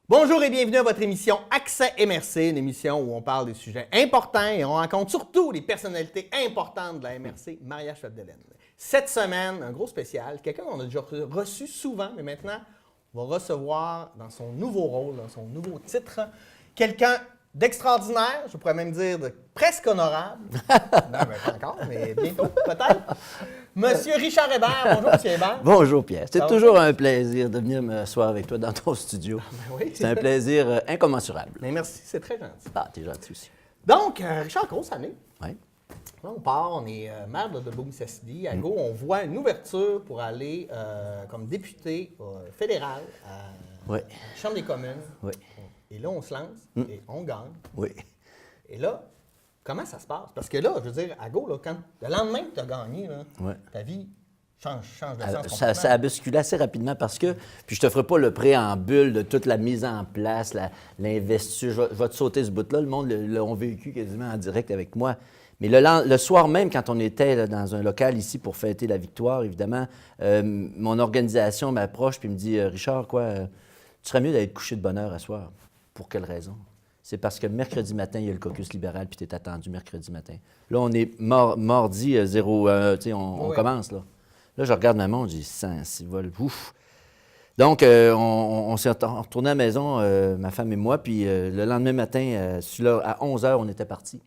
Bonjour et bienvenue à votre émission Accès MRC, une émission où on parle des sujets importants et on rencontre surtout les personnalités importantes de la MRC, Maria Chapdelaine. Cette semaine, un gros spécial, quelqu'un qu'on a déjà reçu souvent, mais maintenant, on va recevoir dans son nouveau rôle, dans son nouveau titre, quelqu'un d'extraordinaire, je pourrais même dire de presque honorable. Non, pas encore, mais bientôt, peut-être. Monsieur Richard Hébert. Bonjour, Monsieur Hébert. Bonjour, Pierre. C'est toujours un plaisir de venir m'asseoir avec toi dans ton studio. Oui. C'est un plaisir incommensurable. Mais merci, c'est très gentil. Ah, t'es gentil aussi. Donc, Richard, grosse année. Oui. Là, on part, on est maire de Beaume-City. À Go, on voit une ouverture pour aller comme député fédéral à la Chambre des communes. Oui. Et là, on se lance et on gagne. Oui. Et là, comment ça se passe? Parce que là, je veux dire, à Go, là, quand le lendemain que tu as gagné, là, ta vie change de sens complètement. Ça a basculé assez rapidement parce que, puis je te ferai pas le préambule de toute la mise en place, l'investiture. Je vais te sauter ce bout-là. Le monde l'ont vécu quasiment en direct avec moi. Mais le soir même, quand on était là, dans un local ici pour fêter la victoire, évidemment, mon organisation m'approche et me dit « Richard, tu serais mieux d'être couché de bonne heure à soir. » Pour quelle raison? C'est parce que mercredi matin, il y a le caucus libéral, puis tu es attendu mercredi matin. Là, on est mardi 0, on commence, là. Là, je regarde ma montre, je dis, s'il vole, ouf! Donc, on s'est retourné à la maison, ma femme et moi, puis le lendemain matin, à 11 h, on était partis.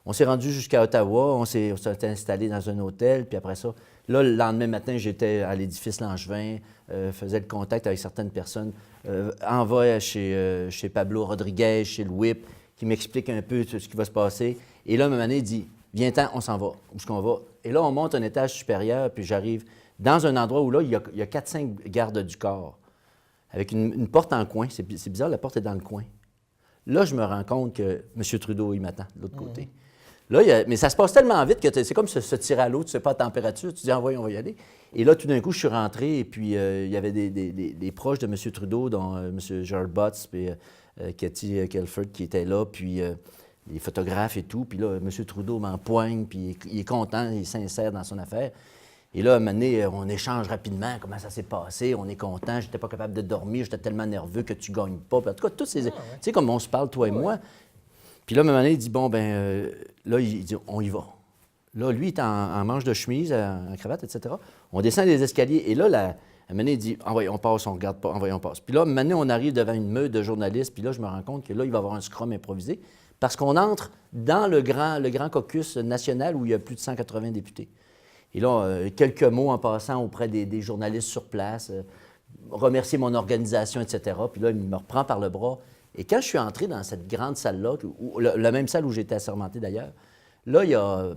On s'est rendu jusqu'à Ottawa, on s'est installé dans un hôtel, puis après ça, là, le lendemain matin, j'étais à l'édifice Langevin, faisais le contact avec certaines personnes, envoie chez Pablo Rodriguez, chez le WIP, qui m'explique un peu ce qui va se passer. Et là, à un moment donné, il dit, viens-t'en, on s'en va. Où est-ce qu'on va? Et là, on monte un étage supérieur, puis j'arrive dans un endroit où là, il y a 4-5 gardes du corps, avec une porte en coin. C'est bizarre, la porte est dans le coin. Là, je me rends compte que M. Trudeau, il m'attend de l'autre côté. Là, mais ça se passe tellement vite que c'est comme se tirer à l'eau, tu ne sais pas la température, tu dis, envoie, on va y aller. Et là, tout d'un coup, je suis rentré et puis il y avait des proches de M. Trudeau, dont M. George Butts et Cathy Kelford qui étaient là, puis les photographes et tout. Puis là, M. Trudeau m'empoigne, puis il est content, il est sincère dans son affaire. Et là, à un moment donné, on échange rapidement comment ça s'est passé, on est content, j'étais pas capable de dormir, j'étais tellement nerveux que tu gagnes pas. Puis en tout cas, tous ces... Tu sais, comme on se parle, toi et moi. Puis là, à un moment donné, il dit, bon, là, il dit, on y va. Là, lui, il est en manche de chemise, en cravate, etc. On descend les escaliers. Et là, à un moment donné, il dit, envoyez, on passe, on regarde pas, envoyez, on passe. Puis là, à un moment donné, on arrive devant une meute de journalistes. Puis là, je me rends compte que là, il va y avoir un scrum improvisé parce qu'on entre dans le grand caucus national où il y a plus de 180 députés. Et là, quelques mots en passant auprès des journalistes sur place, remercier mon organisation, etc. Puis là, il me reprend par le bras. Et quand je suis entré dans cette grande salle-là, la même salle où j'étais assermenté d'ailleurs, là, il y a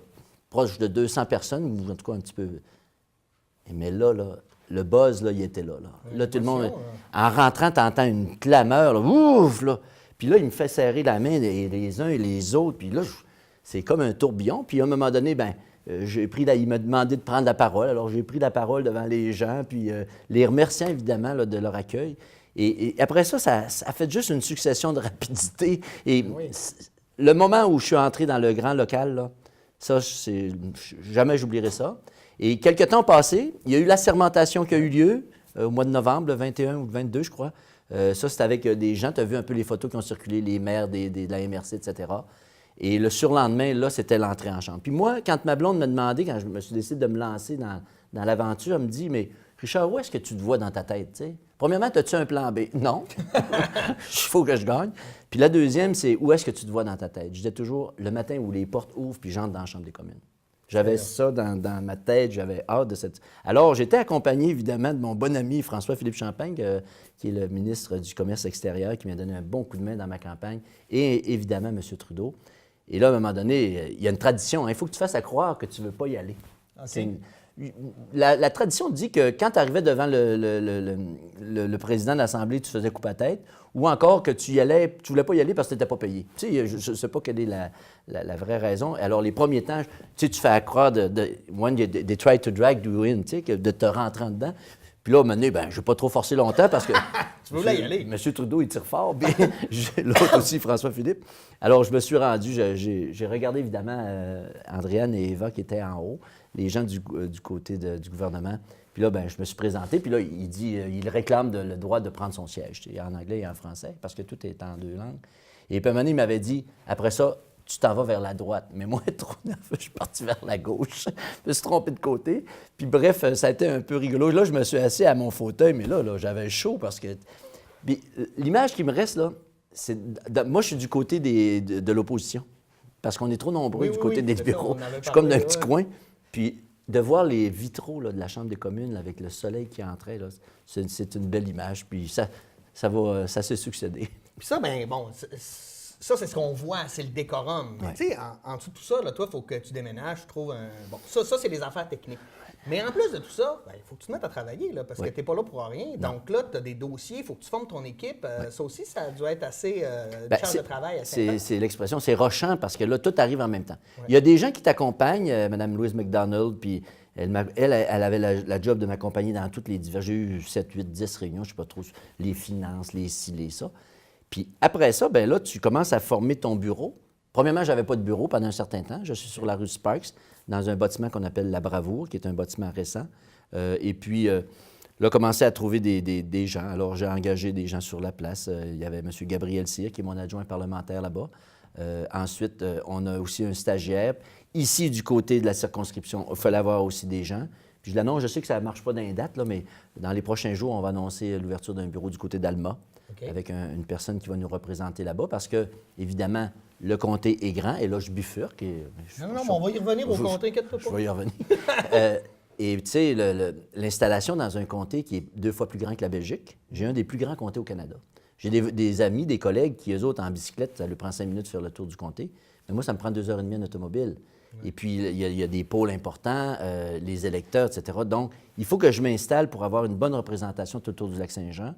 proche de 200 personnes, ou en tout cas un petit peu. Mais là, le buzz, là, il était là. Là, tout le monde, en rentrant, tu entends une clameur, là, ouf, là. Puis là, il me fait serrer la main les uns et les autres. Puis là, c'est comme un tourbillon. Puis à un moment donné, il m'a demandé de prendre la parole. Alors, j'ai pris la parole devant les gens, puis les remerciant évidemment là, de leur accueil. Et après ça, ça a fait juste une succession de rapidité. Et le moment où je suis entré dans le grand local, là, ça, jamais j'oublierai ça. Et quelques temps passés, il y a eu l'assermentation qui a eu lieu au mois de novembre, le 21 ou le 22, je crois. Ça, c'était avec des gens, tu as vu un peu les photos qui ont circulé, les maires de la MRC, etc. Et le surlendemain, là, c'était l'entrée en chambre. Puis moi, quand ma blonde m'a demandé, quand je me suis décidé de me lancer dans l'aventure, elle me dit, mais Richard, où est-ce que tu te vois dans ta tête, tu sais? Premièrement, as-tu un plan B? Non. Il faut que je gagne. Puis la deuxième, c'est où est-ce que tu te vois dans ta tête? Je disais toujours, le matin où les portes ouvrent, puis j'entre dans la Chambre des communes. J'avais ça dans ma tête, j'avais hâte de cette... Alors, j'étais accompagné, évidemment, de mon bon ami François-Philippe Champagne, qui est le ministre du Commerce extérieur, qui m'a donné un bon coup de main dans ma campagne, et évidemment, M. Trudeau. Et là, à un moment donné, il y a une tradition. Il faut que tu fasses à croire que tu ne veux pas y aller. Okay. la tradition dit que quand tu arrivais devant le président de l'Assemblée, tu faisais coupe à tête, ou encore que tu y allais, tu voulais pas y aller parce que tu n'étais pas payé. Tu sais, je ne sais pas quelle est la vraie raison. Alors, les premiers temps, tu sais, tu fais croire when they try to drag you in, tu sais, de te rentrer en dedans. Puis là, à un moment donné, je ne vais pas trop forcer longtemps parce que tu voulais y aller. M. Trudeau, il tire fort. Puis l'autre aussi, François Philippe. Alors, je me suis rendu, j'ai regardé évidemment Andréane et Eva qui étaient en haut, les gens du côté du gouvernement. Puis là, je me suis présenté. Puis là, il réclame le droit de prendre son siège, tu sais, en anglais et en français, parce que tout est en 2 langues. Et puis à un moment donné, il m'avait dit, après ça, tu t'en vas vers la droite. Mais moi, trop nerveux, je suis parti vers la gauche. Je me suis trompé de côté. Puis bref, ça a été un peu rigolo. Là, je me suis assis à mon fauteuil, mais là j'avais chaud parce que... Puis l'image qui me reste, là, c'est... Moi, je suis du côté de l'opposition. Parce qu'on est trop nombreux du côté des bureaux. Je suis comme dans un petit coin. Puis de voir les vitraux là, de la Chambre des communes là, avec le soleil qui entrait, là, c'est une belle image. Puis ça s'est succédé. Puis ça, ça, c'est ce qu'on voit, c'est le décorum. Ouais. Tu sais, en dessous de tout ça, là, toi, il faut que tu déménages, tu trouves un... Bon, ça c'est les affaires techniques. Mais en plus de tout ça, il faut que tu te mettes à travailler, là, parce que tu n'es pas là pour rien. Non. Donc là, tu as des dossiers, il faut que tu formes ton équipe. Ça aussi, ça doit être assez... charge de travail assez intense. C'est l'expression, c'est rushant parce que là, tout arrive en même temps. Ouais. Il y a des gens qui t'accompagnent, Mme Louise McDonald, puis elle avait la job de m'accompagner dans toutes les divers. J'ai eu 7, 8, 10 réunions, je ne sais pas trop, les finances, les ci, les ça. Puis après ça, là, tu commences à former ton bureau. Premièrement, je n'avais pas de bureau pendant un certain temps. Je suis sur la rue Sparks, dans un bâtiment qu'on appelle La Bravoure, qui est un bâtiment récent. Et puis, là, commencé à trouver des gens. Alors, j'ai engagé des gens sur la place. Il y avait M. Gabriel Cyr, qui est mon adjoint parlementaire là-bas. Ensuite, on a aussi un stagiaire. Ici, du côté de la circonscription, il fallait avoir aussi des gens. Puis je l'annonce, je sais que ça ne marche pas dans les dates, là, mais dans les prochains jours, on va annoncer l'ouverture d'un bureau du côté d'Alma. Okay. Avec une personne qui va nous représenter là-bas parce que, évidemment, le comté est grand et là, je bifurque. Non, mais on va y revenir au comté, inquiète-toi pas. Je vais y revenir. Et tu sais, l'installation dans un comté qui est 2 fois plus grand que la Belgique, j'ai un des plus grands comtés au Canada. J'ai des amis, des collègues qui, eux autres, en bicyclette, ça leur prend 5 minutes de faire le tour du comté. Mais moi, ça me prend 2h30 en automobile. Ouais. Et puis, il y a des pôles importants, les électeurs, etc. Donc, il faut que je m'installe pour avoir une bonne représentation tout autour du Lac-Saint-Jean,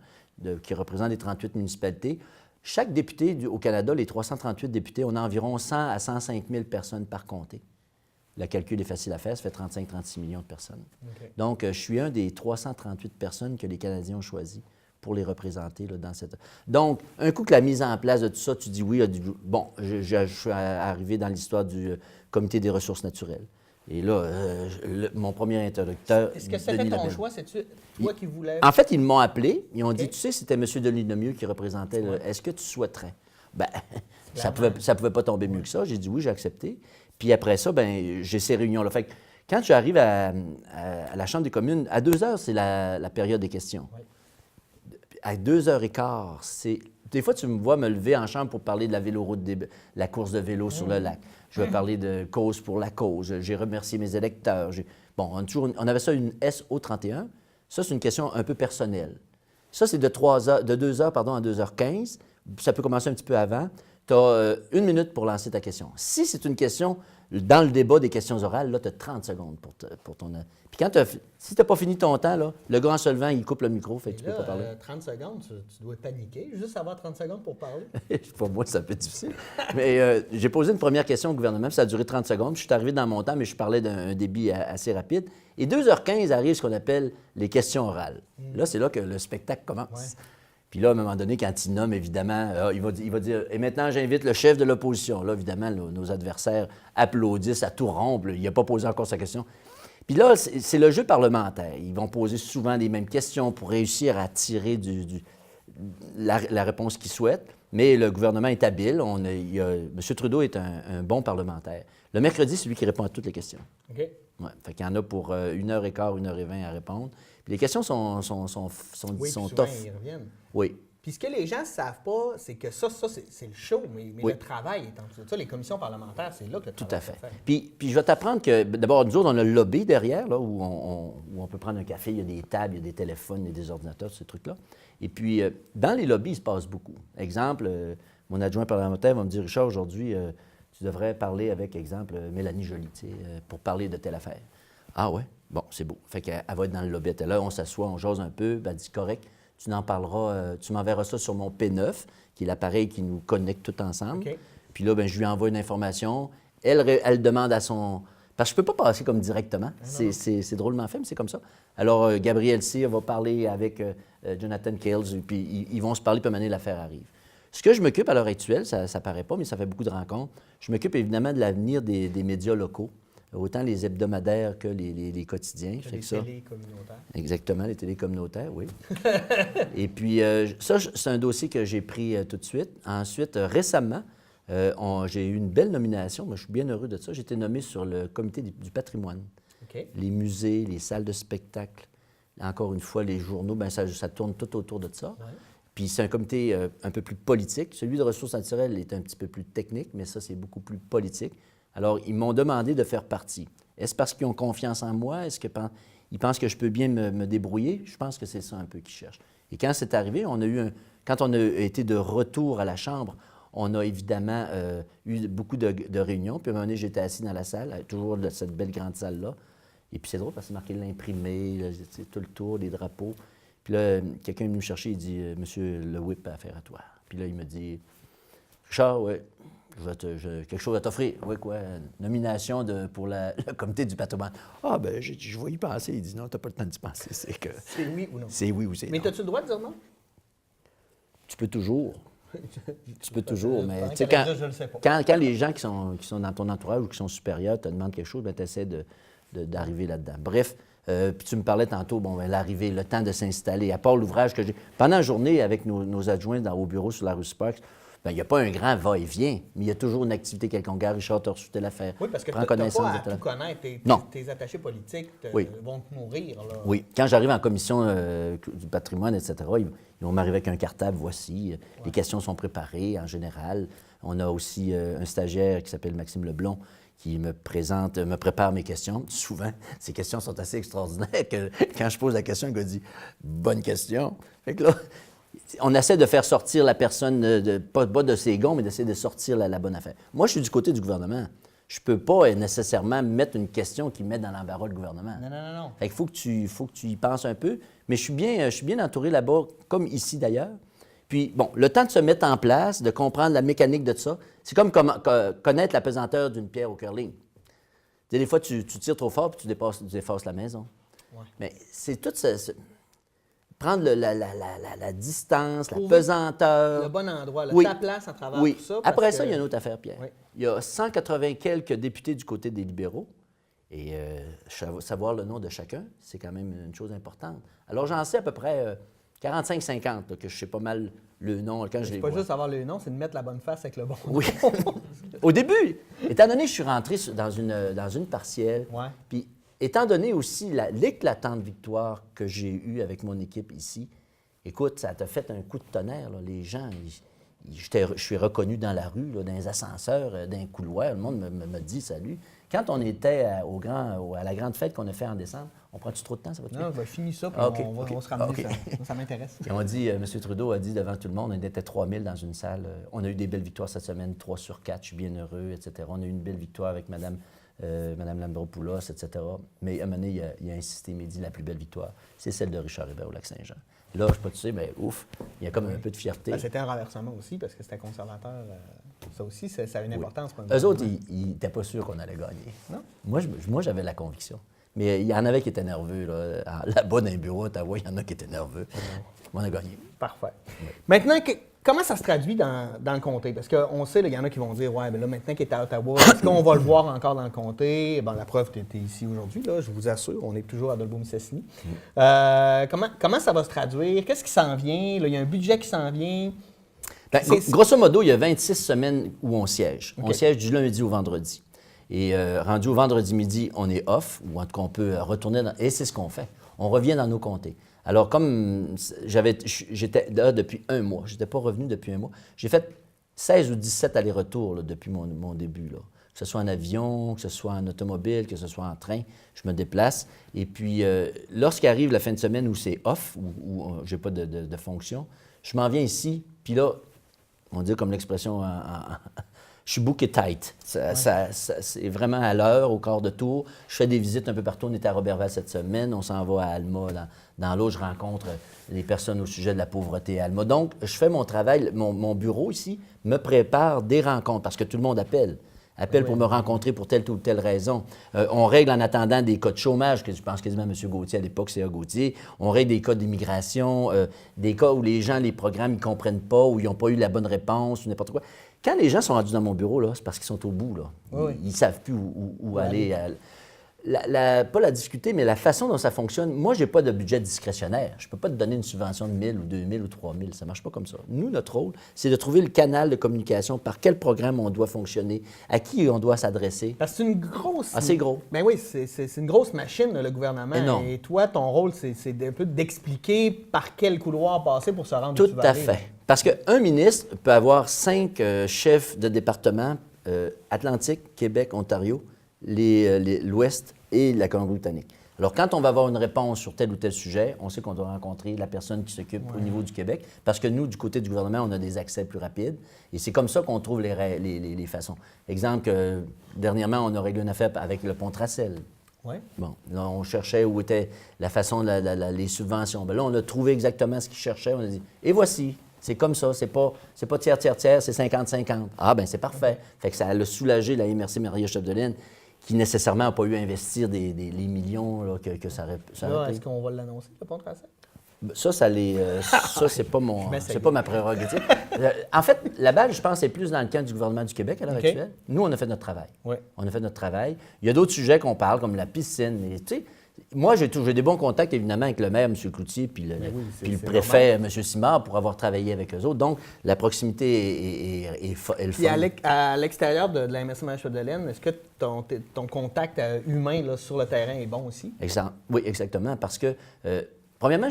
qui représente les 38 municipalités. Chaque député au Canada, les 338 députés, on a environ 100 à 105 000 personnes par comté. Le calcul est facile à faire, ça fait 35-36 millions de personnes. Okay. Donc, je suis un des 338 personnes que les Canadiens ont choisi pour les représenter là, dans cette... Donc, un coup que la mise en place de tout ça, tu dis oui, bon, je suis arrivé dans l'histoire du Comité des ressources naturelles. Et là, mon premier interlocuteur... Est-ce que c'était ton choix? C'est-tu toi qui voulais? En fait, ils m'ont appelé. Ils ont dit, tu sais, c'était M. Denis Lemieux qui représentait. Est-ce que tu souhaiterais? Ça pouvait pas tomber mieux que ça. J'ai dit oui, j'ai accepté. Puis après ça, j'ai ces réunions-là. Fait que quand tu arrives à la Chambre des communes, à 2 heures, c'est la période des questions. Oui. À 2h15, c'est... Des fois, tu me vois me lever en chambre pour parler de la véloroute, la course de vélo sur le lac. Je vais parler de Cause pour la cause. J'ai remercié mes électeurs. Bon, on avait ça une SO31. Ça, c'est une question un peu personnelle. Ça, c'est de 2h à 2h15. Ça peut commencer un petit peu avant. Tu as 1 minute pour lancer ta question. Si c'est une question dans le débat des questions orales, là, tu as 30 secondes pour ton... Puis si tu n'as pas fini ton temps, là, le gars en se levant, il coupe le micro, fait que tu peux pas parler. 30 secondes, tu dois paniquer. Juste avoir 30 secondes pour parler. Pour moi, c'est un peu difficile. Mais j'ai posé une première question au gouvernement, puis ça a duré 30 secondes. Puis je suis arrivé dans mon temps, mais je parlais d'un débit assez rapide. Et 2h15 arrive ce qu'on appelle les questions orales. Là, c'est là que le spectacle commence. Ouais. Puis là, à un moment donné, quand il nomme, évidemment, il va dire « Et maintenant, j'invite le chef de l'opposition. » Là, évidemment, nos adversaires applaudissent à tout rompre. Il n'a pas posé encore sa question. Puis là, c'est le jeu parlementaire. Ils vont poser souvent les mêmes questions pour réussir à tirer la réponse qu'ils souhaitent. Mais le gouvernement est habile. M. Trudeau est un bon parlementaire. Le mercredi, c'est lui qui répond à toutes les questions. OK. Ouais, fait qu'il y en a pour 1h15, 1h20 à répondre. Puis les questions sont tough. Ils reviennent. Oui. Puis ce que les gens ne savent pas, c'est que ça c'est le show, mais oui. Le travail est en dessous de ça. Les commissions parlementaires, c'est là que le travail Tout à fait. Puis je vais t'apprendre que, d'abord, nous autres, on a le lobby derrière, là, où on peut prendre un café, il y a des tables, il y a des téléphones, il y a des ordinateurs, ces trucs-là. Et puis, dans les lobbies, il se passe beaucoup. Exemple, mon adjoint parlementaire va me dire, Richard, aujourd'hui, tu devrais parler avec, exemple, Mélanie Joly, pour parler de telle affaire. Ah ouais? Bon, c'est beau. Fait qu'elle va être dans le lobby. Là, on s'assoit, on jase un peu. Ben, elle dit, correct, tu n'en parleras, tu m'enverras ça sur mon P9, qui est l'appareil qui nous connecte tout ensemble. OK. Puis là, ben, je lui envoie une information. Elle demande à son... Parce que je ne peux pas passer comme directement. C'est drôlement fait, mais c'est comme ça. Alors, Gabriel Cyr va parler avec Jonathan Kales, puis ils vont se parler, puis à un moment donné, l'affaire arrive. Ce que je m'occupe à l'heure actuelle, ça ne paraît pas, mais ça fait beaucoup de rencontres, je m'occupe évidemment de l'avenir des médias locaux, autant les hebdomadaires que les quotidiens. Les télés communautaires. Exactement, les télés communautaires, oui. Et puis, ça, c'est un dossier que j'ai pris tout de suite. Ensuite, récemment, j'ai eu une belle nomination. Moi, je suis bien heureux de ça. J'ai été nommé sur le comité du patrimoine. OK. Les musées, les salles de spectacle, encore une fois, les journaux, bien, ça tourne tout autour de ça. Ouais. Puis c'est un comité un peu plus politique. Celui de ressources naturelles est un petit peu plus technique, mais ça, c'est beaucoup plus politique. Alors, ils m'ont demandé de faire partie. Est-ce parce qu'ils ont confiance en moi? Est-ce qu'ils pensent que je peux bien me débrouiller? Je pense que c'est ça un peu qu'ils cherchent. Et quand c'est arrivé, quand on a été de retour à la Chambre, on a évidemment eu beaucoup de réunions. Puis à un moment donné, j'étais assis dans la salle, toujours de cette belle grande salle-là. Et puis c'est drôle parce que c'est marqué l'imprimé, tout le tour, les drapeaux. Puis là, quelqu'un est venu me chercher, il dit « Monsieur le whip a affaire à toi. » Puis là, il me dit « Richard, oui, quelque chose à t'offrir. » « Oui, quoi? Nomination pour le comité du patrimoine. » « Ah, ben je vais y penser. » Il dit « Non, t'as pas le temps d'y penser. » C'est oui ou non? C'est oui ou c'est non. Mais as-tu le droit de dire non? Tu peux toujours. Tu peux toujours, mais tu sais, je le sais pas. quand les gens qui sont dans ton entourage ou qui sont supérieurs te demandent quelque chose, tu essaies d'arriver là-dedans. Bref, puis tu me parlais tantôt, bon, l'arrivée, le temps de s'installer, à part l'ouvrage que j'ai. Pendant la journée, avec nos adjoints au bureau sur la rue Sparks, il n'y a pas un grand va-et-vient, mais il y a toujours une activité quelconque. Richard, tu as reçu telle affaire. Oui, parce que tu Prends n'as connaissance pas à de tout connaître. Non. Tes attachés politiques vont te nourrir. Là. Oui. Quand j'arrive en commission du patrimoine, etc., ils vont m'arriver avec un cartable, voici. Les questions sont préparées en général. On a aussi un stagiaire qui s'appelle Maxime Leblond qui me prépare mes questions. Souvent, ces questions sont assez extraordinaires que quand je pose la question, le gars dit « Bonne question ». Fait que là, on essaie de faire sortir la personne, pas de ses gonds, mais d'essayer de sortir la bonne affaire. Moi, je suis du côté du gouvernement. Je ne peux pas nécessairement mettre une question qui met dans l'embarras le gouvernement. Non. Fait qu'il faut que tu y penses un peu. Mais je suis bien entouré là-bas, comme ici d'ailleurs. Puis, bon, le temps de se mettre en place, de comprendre la mécanique de ça, c'est comme connaître la pesanteur d'une pierre au curling. Tu sais, des fois, tu tires trop fort puis tu défasses la maison. Ouais. Mais c'est tout prendre la distance, la pesanteur. Le bon endroit, ta place à travers tout ça. Après ça, il y a une autre affaire, Pierre. Oui. Il y a 180 quelques députés du côté des libéraux. Et savoir le nom de chacun, c'est quand même une chose importante. Alors, j'en sais à peu près 45-50, que je sais pas mal le nom quand je les vois. C'est pas juste avoir le nom, c'est de mettre la bonne face avec le bon nom. Oui. Au début, étant donné que je suis rentré dans une partielle, puis étant donné aussi l'éclatante victoire que j'ai eue avec mon équipe ici, écoute, ça t'a fait un coup de tonnerre. Là. Les gens, je suis reconnu dans la rue, là, dans les ascenseurs, dans les couloirs, le monde me dit salut. Quand on était à la grande fête qu'on a fait en décembre, on prend-tu trop de temps, ça va-tu? Non, finis ça, puis on se ramener ça m'intéresse. Et on dit, M. Trudeau a dit devant tout le monde, on était 3000 dans une salle. On a eu des belles victoires cette semaine, 3 sur 4, je suis bien heureux, etc. On a eu une belle victoire avec Mme Lambropoulos, etc. Mais à un moment donné, il a insisté, il m'a dit, la plus belle victoire, c'est celle de Richard Hébert au Lac-Saint-Jean. Là, je ne sais pas, tu sais, mais ouf, il y a comme un peu de fierté. C'était un renversement aussi, parce que c'était conservateur. Ça aussi, ça a une importance. Pour Eux autres, ils n'étaient pas sûrs qu'on allait gagner. Non? Moi, j'avais la conviction. Mais il y en avait qui étaient nerveux. Là-bas, dans les bureaux à Ottawa, il y en a qui étaient nerveux. On a gagné. Parfait. Oui. Maintenant, comment ça se traduit dans le comté? Parce qu'on sait, il y en a qui vont dire, ouais, mais là, maintenant qu'il est à Ottawa, est-ce qu'on va le voir encore dans le comté? Bien, la preuve, tu étais ici aujourd'hui, là, je vous assure, on est toujours à Dolbeau-Mistassini. Comment ça va se traduire? Qu'est-ce qui s'en vient? Là, il y a un budget qui s'en vient. Bien, grosso modo, il y a 26 semaines où on siège. Okay. On siège du lundi au vendredi. Et rendu au vendredi midi, on est off, ou en tout cas, on peut retourner et c'est ce qu'on fait. On revient dans nos comtés. Alors, comme j'étais là depuis un mois, je n'étais pas revenu depuis un mois, j'ai fait 16 ou 17 allers-retours là, depuis mon début. Là. Que ce soit en avion, que ce soit en automobile, que ce soit en train, je me déplace. Et puis, lorsqu'arrive la fin de semaine où c'est off, où je n'ai pas de fonction, je m'en viens ici, puis là, on dit comme l'expression, je suis booké tight. C'est vraiment à l'heure, au quart de tour. Je fais des visites un peu partout. On était à Roberval cette semaine. On s'en va à Alma. Dans l'eau, je rencontre les personnes au sujet de la pauvreté à Alma. Donc, je fais mon travail. Mon bureau ici me prépare des rencontres parce que tout le monde appelle. Pour me rencontrer pour telle ou telle raison. On règle en attendant des cas de chômage, que je pense quasiment à M. Gauthier à l'époque, c'est Gauthier. On règle des cas d'immigration, des cas où les gens, les programmes, ils ne comprennent pas, où ils n'ont pas eu la bonne réponse, ou n'importe quoi. Quand les gens sont rendus dans mon bureau, là, c'est parce qu'ils sont au bout. Là. Ils ne savent plus où aller. Pas la discuter, mais la façon dont ça fonctionne, moi, je n'ai pas de budget discrétionnaire. Je ne peux pas te donner une subvention de 1 000 ou 2 000 ou 3 000. Ça ne marche pas comme ça. Nous, notre rôle, c'est de trouver le canal de communication, par quel programme on doit fonctionner, à qui on doit s'adresser. Parce que c'est une grosse... Ah, c'est gros. Ben oui, c'est une grosse machine, le gouvernement. Énorme. Et toi, ton rôle, c'est un peu d'expliquer par quel couloir passer pour se rendre où tu Tout vas à aller. fait. Parce qu'un ministre peut avoir 5 chefs de département, Atlantique, Québec, Ontario, l'Ouest et la Colombie-Britannique. Alors, quand on va avoir une réponse sur tel ou tel sujet, on sait qu'on doit rencontrer la personne qui s'occupe au niveau du Québec, parce que nous, du côté du gouvernement, on a des accès plus rapides. Et c'est comme ça qu'on trouve les façons. Exemple, dernièrement, on a réglé une affaire avec le pont Tracel. Oui. Bon, là, on cherchait où était la façon, les subventions. Bien là, on a trouvé exactement ce qu'ils cherchaient. On a dit, et voici. C'est comme ça, c'est pas tiers, c'est 50-50. Ah, bien, c'est parfait. Fait que ça a soulagé la MRC Maria-Chapdelaine, qui nécessairement n'a pas eu à investir les millions là, que ça aurait Là, est-ce qu'on va l'annoncer, le pont Tracel? Ça, c'est pas ma prérogative. En fait, la balle, je pense, est plus dans le camp du gouvernement du Québec à l'heure actuelle. Nous, on a fait notre travail. Oui. On a fait notre travail. Il y a d'autres sujets qu'on parle, comme la piscine. Mais, tu sais, moi, j'ai des bons contacts, évidemment, avec le maire, M. Cloutier, puis le préfet, M. Simard, pour avoir travaillé avec eux autres. Donc, la proximité est Puis forte. à l'extérieur de la MRC Maria-Chapdelaine, est-ce que ton contact humain là, sur le terrain est bon aussi? Oui, exactement. Parce que, premièrement,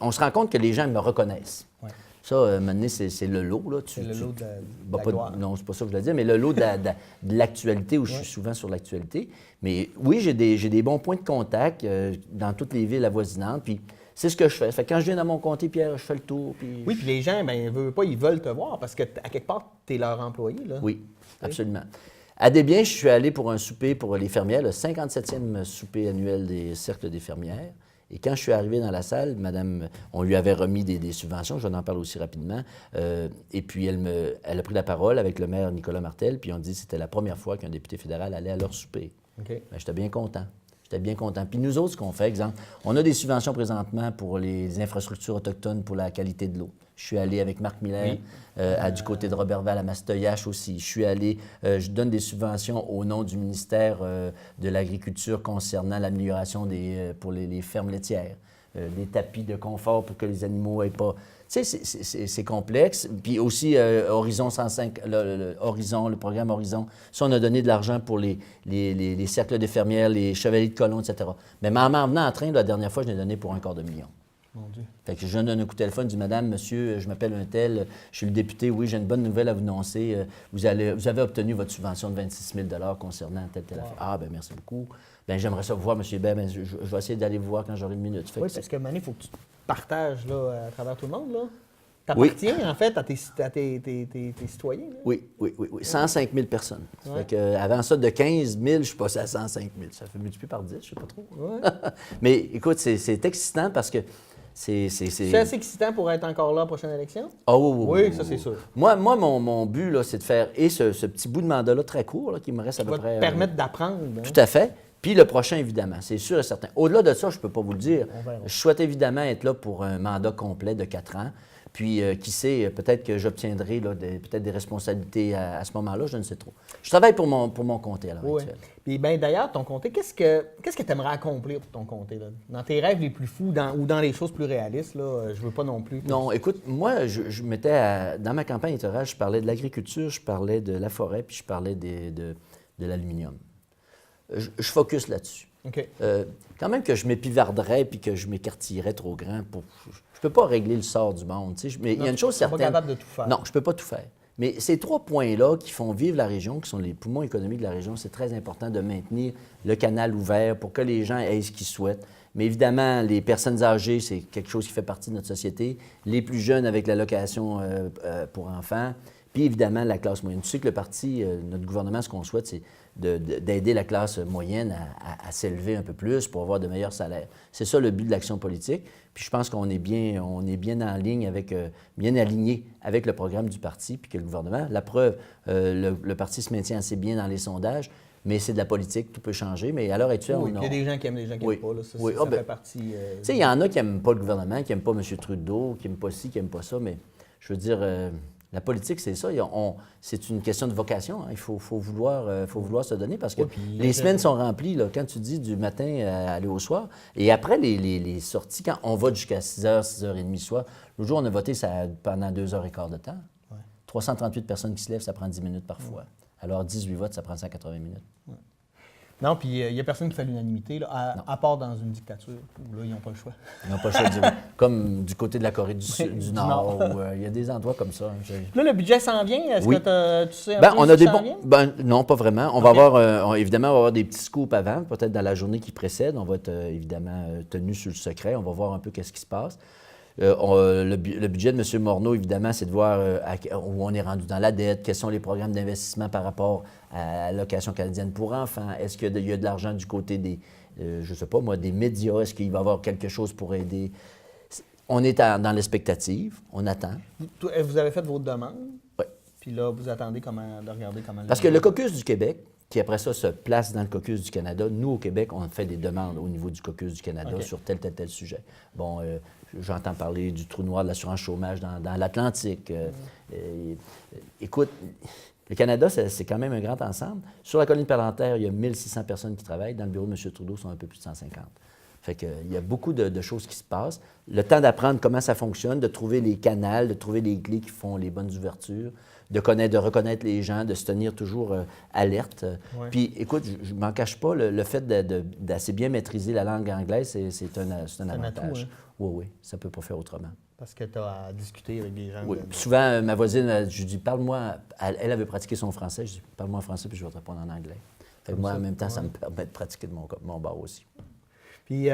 on se rend compte que les gens me reconnaissent. Ouais. Ça, maintenant, c'est le lot. C'est le lot de la gloire. Non, c'est pas ça que je voulais dire, mais le lot de l'actualité, où je suis souvent sur l'actualité. Mais oui, j'ai des bons points de contact dans toutes les villes avoisinantes. Puis c'est ce que je fais. Fait que quand je viens dans mon comté, Pierre, je fais le tour. Puis oui, puis les gens, ils veulent te voir parce qu'à quelque part, tu es leur employé. Là. Oui, absolument. À Desbiens, je suis allé pour un souper pour les fermières, le 57e souper annuel des cercles des fermières. Et quand je suis arrivé dans la salle, madame, on lui avait remis des subventions, je en parle aussi rapidement, et puis elle a pris la parole avec le maire Nicolas Martel, puis on dit que c'était la première fois qu'un député fédéral allait à leur souper. Okay. Bien, j'étais bien content. Puis nous autres, ce qu'on fait, exemple, on a des subventions présentement pour les infrastructures autochtones pour la qualité de l'eau. Je suis allé avec Marc Miller du côté de Roberval à Mastoyache aussi. Je suis allé, je donne des subventions au nom du ministère de l'Agriculture concernant l'amélioration pour les fermes laitières, des tapis de confort pour que les animaux n'aient pas... Tu sais, c'est complexe. Puis aussi, Horizon 105, le programme Horizon, ça, on a donné de l'argent pour les cercles de fermières, les chevaliers de colons, etc. Mais en venant en train, la dernière fois, je l'ai donné pour $250 000. Mon Dieu. Fait que je donne un coup de téléphone, je dis, Madame, Monsieur, je m'appelle un tel, je suis le député, oui, j'ai une bonne nouvelle à vous annoncer. Vous avez obtenu votre subvention de 26 000 concernant telle affaire. Ah, bien, merci beaucoup. Bien, j'aimerais ça vous voir, monsieur Hébert, mais je vais essayer d'aller vous voir quand j'aurai une minute. Oui, parce que, Mané, il faut que tu partages là, à travers tout le monde. T'appartiens, en fait, à tes citoyens. Là. Oui. 105 000 personnes. Ouais. Fait que, avant ça, de 15 000, je suis passé à 105 000. Ça fait multiplier par 10, je ne sais pas trop. Ouais. Mais écoute, c'est excitant parce que c'est assez excitant pour être encore là à la prochaine élection? Oui, ça, c'est sûr. Moi mon but, là, c'est de faire ce petit bout de mandat-là très court, là, qui me reste à peu près... Te permettre d'apprendre. Hein? Tout à fait. Puis le prochain, évidemment, c'est sûr et certain. Au-delà de ça, je ne peux pas vous le dire. Je souhaite évidemment être là pour un mandat complet de 4 ans. Puis, qui sait, peut-être que j'obtiendrai peut-être des responsabilités à ce moment-là, je ne sais trop. Je travaille pour mon comté à l'heure actuelle. Puis, bien, d'ailleurs, ton comté, qu'est-ce que tu aimerais accomplir pour ton comté? Là? Dans tes rêves les plus fous ou dans les choses plus réalistes, là, je veux pas non plus. Non, écoute, moi, je mettais dans ma campagne électorale, je parlais de l'agriculture, je parlais de la forêt, puis je parlais de l'aluminium. Je focus là-dessus. Okay. Quand même que je m'épivarderais puis que je m'écartillerais trop grand pour... Je ne peux pas régler le sort du monde. Mais il y a une chose certaine. Tu n'es pas capable de tout faire. Non, je ne peux pas tout faire. Mais ces 3 points-là qui font vivre la région, qui sont les poumons économiques de la région, c'est très important de maintenir le canal ouvert pour que les gens aient ce qu'ils souhaitent. Mais évidemment, les personnes âgées, c'est quelque chose qui fait partie de notre société. Les plus jeunes avec l'allocation pour enfants. Puis évidemment, la classe moyenne. Tu sais que le parti, notre gouvernement, ce qu'on souhaite, c'est d'aider la classe moyenne à s'élever un peu plus pour avoir de meilleurs salaires. C'est ça le but de l'action politique. Puis je pense qu'on est bien en ligne avec, bien aligné avec le programme du parti, puis que le gouvernement, la preuve, le parti se maintient assez bien dans les sondages, mais c'est de la politique, tout peut changer. Mais à l'heure actuelle, il y a des gens qui aiment, des gens qui n'aiment pas. Là. Ça fait partie... Tu sais, il y en a qui n'aiment pas le gouvernement, qui n'aiment pas M. Trudeau, qui n'aiment pas ci, qui n'aiment pas ça, mais je veux dire... la politique, c'est ça. C'est une question de vocation. Hein. Il faut vouloir se donner parce que les semaines sont remplies. Là, quand tu dis du matin à aller au soir, et après les sorties, quand on vote jusqu'à 6h, 6h30 du soir, le jour où on a voté, ça pendant 2h15 de temps. Ouais. 338 personnes qui se lèvent, ça prend 10 minutes parfois. Alors 18 votes, ça prend 180 minutes. Ouais. Non, puis il n'y a personne qui fait l'unanimité, à part dans une dictature, où là, ils n'ont pas le choix. Ils n'ont pas le choix, comme du côté de la Corée du Nord, où il y a des endroits comme ça. Là, le budget s'en vient. Est-ce que tu sais on a des non, pas vraiment. On va avoir, évidemment, on va avoir des petits scoops avant, peut-être dans la journée qui précède. On va être, évidemment, tenu sur le secret. On va voir un peu qu'est-ce qui se passe. Le budget de M. Morneau, évidemment, c'est de voir où on est rendu dans la dette, quels sont les programmes d'investissement par rapport à l'allocation canadienne pour enfants. Est-ce qu'il y a de l'argent du côté des, je ne sais pas moi, des médias? Est-ce qu'il va y avoir quelque chose pour aider? On est dans l'expectative, on attend. Vous avez fait votre demande? Oui. Puis là, vous attendez de regarder comment... Parce que le caucus du Québec, qui après ça se place dans le caucus du Canada, nous, au Québec, on fait des demandes au niveau du caucus du Canada sur tel sujet. Bon, j'entends parler du trou noir de l'assurance chômage dans l'Atlantique. Écoute, le Canada, c'est quand même un grand ensemble. Sur la colline parlementaire, il y a 1600 personnes qui travaillent. Dans le bureau de M. Trudeau, ils sont un peu plus de 150. Fait qu'il y a beaucoup de choses qui se passent. Le temps d'apprendre comment ça fonctionne, de trouver les canaux, de trouver les clés qui font les bonnes ouvertures, de reconnaître les gens, de se tenir toujours alerte. Ouais. Puis, écoute, je ne m'en cache pas, le fait d'assez bien maîtriser la langue anglaise, c'est un avantage. Atout, hein? Oui, ça ne peut pas faire autrement. Parce que tu as à discuter avec des gens. Oui. Souvent, ma voisine, je lui dis, parle-moi. Elle avait pratiqué son français. Je dis, parle-moi en français, puis je vais te répondre en anglais. Fait que moi, en même temps, ça me permet de pratiquer de mon bord aussi. Puis,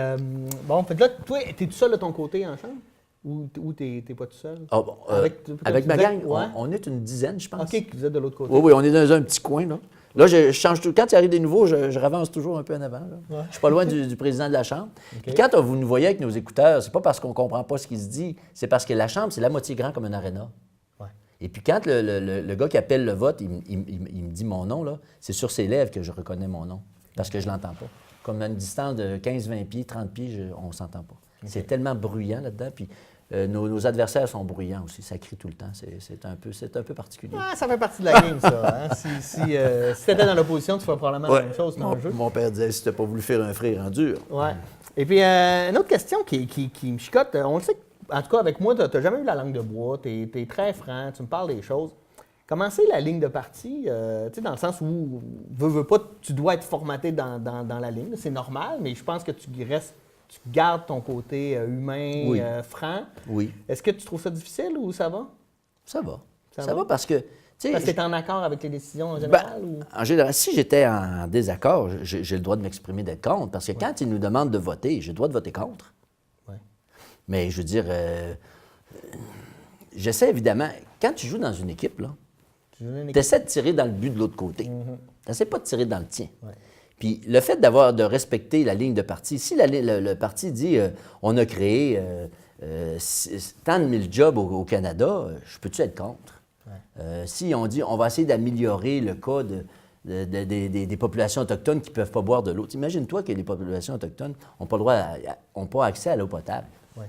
bon, fait que là, toi, t'es tout seul de ton côté en chambre? Ou t'es pas tout seul? Ah, bon, avec ma gang, on est une dizaine, je pense. OK, vous êtes de l'autre côté. Oui, on est dans un petit coin, là. Là, je change tout. Quand il arrive des nouveaux, je ravance toujours un peu en avant. Là. Ouais. Je suis pas loin du président de la Chambre. Okay. Puis quand vous nous voyez avec nos écouteurs, c'est pas parce qu'on comprend pas ce qu'il se dit, c'est parce que la Chambre, c'est la moitié grand comme un aréna. Ouais. Et puis quand le gars qui appelle le vote, il me dit mon nom, là, c'est sur ses lèvres que je reconnais mon nom, parce que je l'entends pas. Comme à une distance de 15-20 pieds, 30 pieds, on s'entend pas. Okay. C'est tellement bruyant là-dedans. Puis nos adversaires sont bruyants aussi, ça crie tout le temps. C'est un peu particulier. Ah, ça fait partie de la game, ça. Hein? Si tu étais dans l'opposition, tu ferais probablement la même chose dans le jeu. Mon père disait, si tu n'as pas voulu faire un frère en dur. Oui. Et puis, une autre question qui me chicote, on le sait, en tout cas avec moi, tu n'as jamais eu la langue de bois, tu es très franc, tu me parles des choses. Comment c'est la ligne de parti, dans le sens où, veux pas, tu dois être formaté dans la ligne, c'est normal, mais je pense que tu gardes ton côté humain, franc. Oui. Est-ce que tu trouves ça difficile ou ça va? Ça va. Ça va parce que... Parce que tu es en accord avec les décisions en général? En général, si j'étais en désaccord, j'ai le droit de m'exprimer d'être contre. Parce que quand ils nous demandent de voter, j'ai le droit de voter contre. Ouais. Mais je veux dire, j'essaie évidemment... Quand tu joues dans une équipe, là, tu essaies de tirer dans le but de l'autre côté. Mm-hmm. Tu n'essaies pas de tirer dans le tien. Ouais. Puis le fait de respecter la ligne de parti, si le parti dit on a créé tant de 1000 jobs au Canada, je peux-tu être contre? Ouais. Si on dit on va essayer d'améliorer le cas des populations autochtones qui ne peuvent pas boire de l'eau. Imagine-toi que les populations autochtones n'ont pas accès à l'eau potable. Ouais.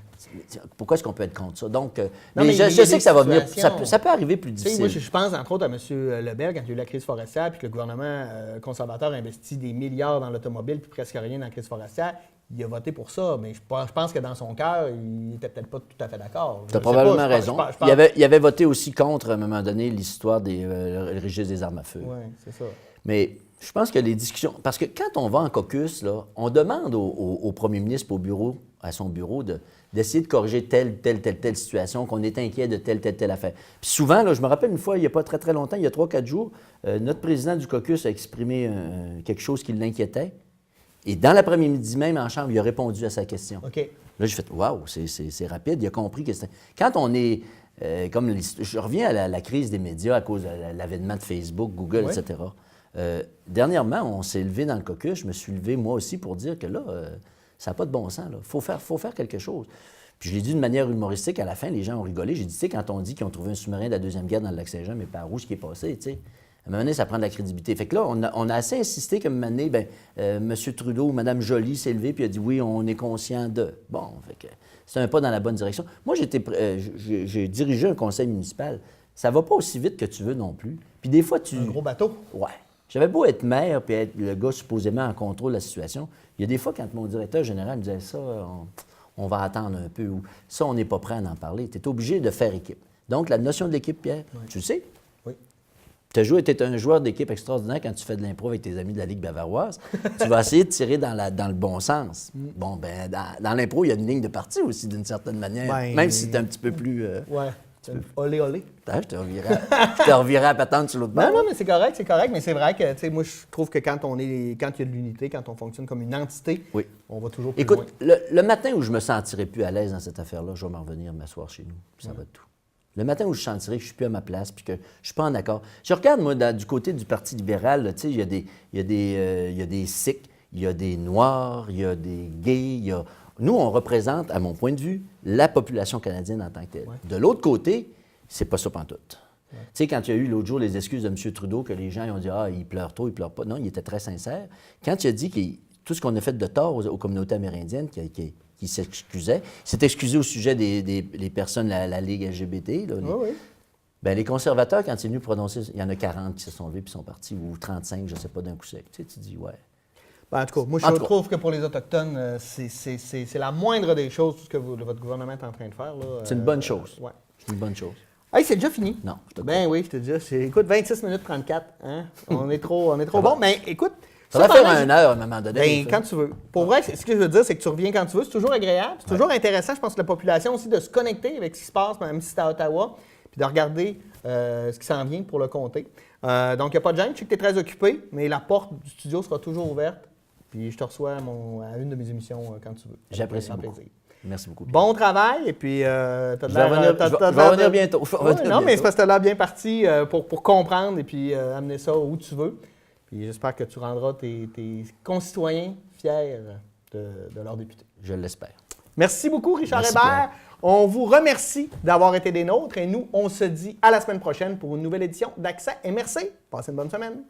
Pourquoi est-ce qu'on peut être contre ça? Donc, mais je sais que ça va venir. Ça peut arriver plus difficile. Moi, je pense entre autres à M. Lebel, quand il y a eu la crise forestière, puis que le gouvernement conservateur a investi des milliards dans l'automobile, puis presque rien dans la crise forestière. Il a voté pour ça, mais je pense que dans son cœur, il n'était peut-être pas tout à fait d'accord. Tu as probablement raison. Il avait voté aussi contre, à un moment donné, l'histoire des registres des armes à feu. Oui, c'est ça. Mais je pense que les discussions... Parce que quand on va en caucus, là, on demande au premier ministre, à son bureau, d'essayer de corriger telle situation, qu'on est inquiet de telle affaire. Puis souvent, là, je me rappelle une fois, il n'y a pas très, très longtemps, il y a 3-4 jours, notre président du caucus a exprimé quelque chose qui l'inquiétait. Et dans l'après-midi même, en chambre, il a répondu à sa question. OK. Là, j'ai fait « Wow, c'est rapide. » Il a compris que c'était... Quand on est Je reviens à la crise des médias à cause de l'avènement de Facebook, Google, Oui. etc. Dernièrement, on s'est levé dans le caucus. Je me suis levé moi aussi pour dire que là, ça n'a pas de bon sens. Il faut faire quelque chose. Puis je l'ai dit d'une manière humoristique. À la fin, les gens ont rigolé. J'ai dit, tu sais, quand on dit qu'ils ont trouvé un sous-marin de la Deuxième Guerre dans le Lac-Saint-Jean, mais par où ce qui est passé, tu sais. À un moment donné, ça prend de la crédibilité. Fait que là, on a assez insisté qu'à un moment donné, M. Trudeau ou Mme Joly s'est levé puis a dit oui, on est conscient de. Bon, fait que c'est un pas dans la bonne direction. Moi, j'ai dirigé un conseil municipal. Ça va pas aussi vite que tu veux non plus. Puis des fois, Un gros bateau. Ouais. J'avais beau être maire puis être le gars supposément en contrôle de la situation. Il y a des fois, quand mon directeur général me disait ça, on va attendre un peu ou ça, on n'est pas prêt à en parler. Tu es obligé de faire équipe. Donc, la notion de l'équipe, Pierre, tu le sais. Oui. Tu es un joueur d'équipe extraordinaire quand tu fais de l'impro avec tes amis de la Ligue bavaroise. Tu vas essayer de tirer dans le bon sens. Bon, ben dans l'impro, il y a une ligne de partie aussi, d'une certaine manière. Même si c'est un petit peu plus... Ouais. Olé, olé. Je te revirais à patente sur l'autre bord. Non, mais c'est correct, mais c'est vrai que, tu sais, moi, je trouve que quand il y a de l'unité, quand on fonctionne comme une entité, on va toujours plus Écoute, loin. le matin où je me sentirai plus à l'aise dans cette affaire-là, je vais m'en revenir m'asseoir chez nous, puis ça va être tout. Le matin où je sentirai que je ne suis plus à ma place puis que je ne suis pas en accord. Je regarde, moi, du côté du Parti libéral, tu sais, il y a des Sikhs, il y a des Noirs, il y a des gays, Nous, on représente, à mon point de vue, la population canadienne en tant que telle. De l'autre côté, c'est pas ça pantoute. Tu sais, quand il y a eu l'autre jour les excuses de M. Trudeau, que les gens ont dit « Ah, il pleure trop, il pleure pas », non, il était très sincère. Quand il a dit que tout ce qu'on a fait de tort aux communautés amérindiennes, qui s'excusait, il s'est excusé au sujet des personnes, la Ligue LGBT. Là, les conservateurs, quand il est venu prononcer, il y en a 40 qui se sont levés puis sont partis, ou 35, je ne sais pas, d'un coup sec. Tu sais, tu dis « Ouais ». En tout cas, moi, je trouve que pour les Autochtones, c'est la moindre des choses, tout ce que votre gouvernement est en train de faire. C'est une bonne chose. Ouais. C'est une bonne chose. Hey, c'est déjà fini. Non, je te Ben oui, je te dis. Écoute, 26 minutes 34. Hein? On est trop bon. Mais écoute. Ça va faire 1 heure à un moment donné. Ben, quand tu veux. Pour vrai, ce que je veux dire, c'est que tu reviens quand tu veux. C'est toujours agréable. C'est toujours intéressant, je pense, que la population aussi, de se connecter avec ce qui se passe, même si c'est à Ottawa, puis de regarder ce qui s'en vient pour le comté. Donc, il n'y a pas de gêne. Je sais que tu es très occupé, mais la porte du studio sera toujours ouverte. Puis je te reçois à une de mes émissions quand tu veux. J'apprécie beaucoup. Merci beaucoup. Bon travail, et puis tu as Je vais revenir bientôt. Non, mais c'est parce que tu as l'air bien parti pour comprendre et puis amener ça où tu veux. Puis j'espère que tu rendras tes concitoyens fiers de leurs députés. Je l'espère. Merci beaucoup, Richard Merci, Hébert. Pierre. On vous remercie d'avoir été des nôtres et nous, on se dit à la semaine prochaine pour une nouvelle édition d'Accès MRC. Passez une bonne semaine.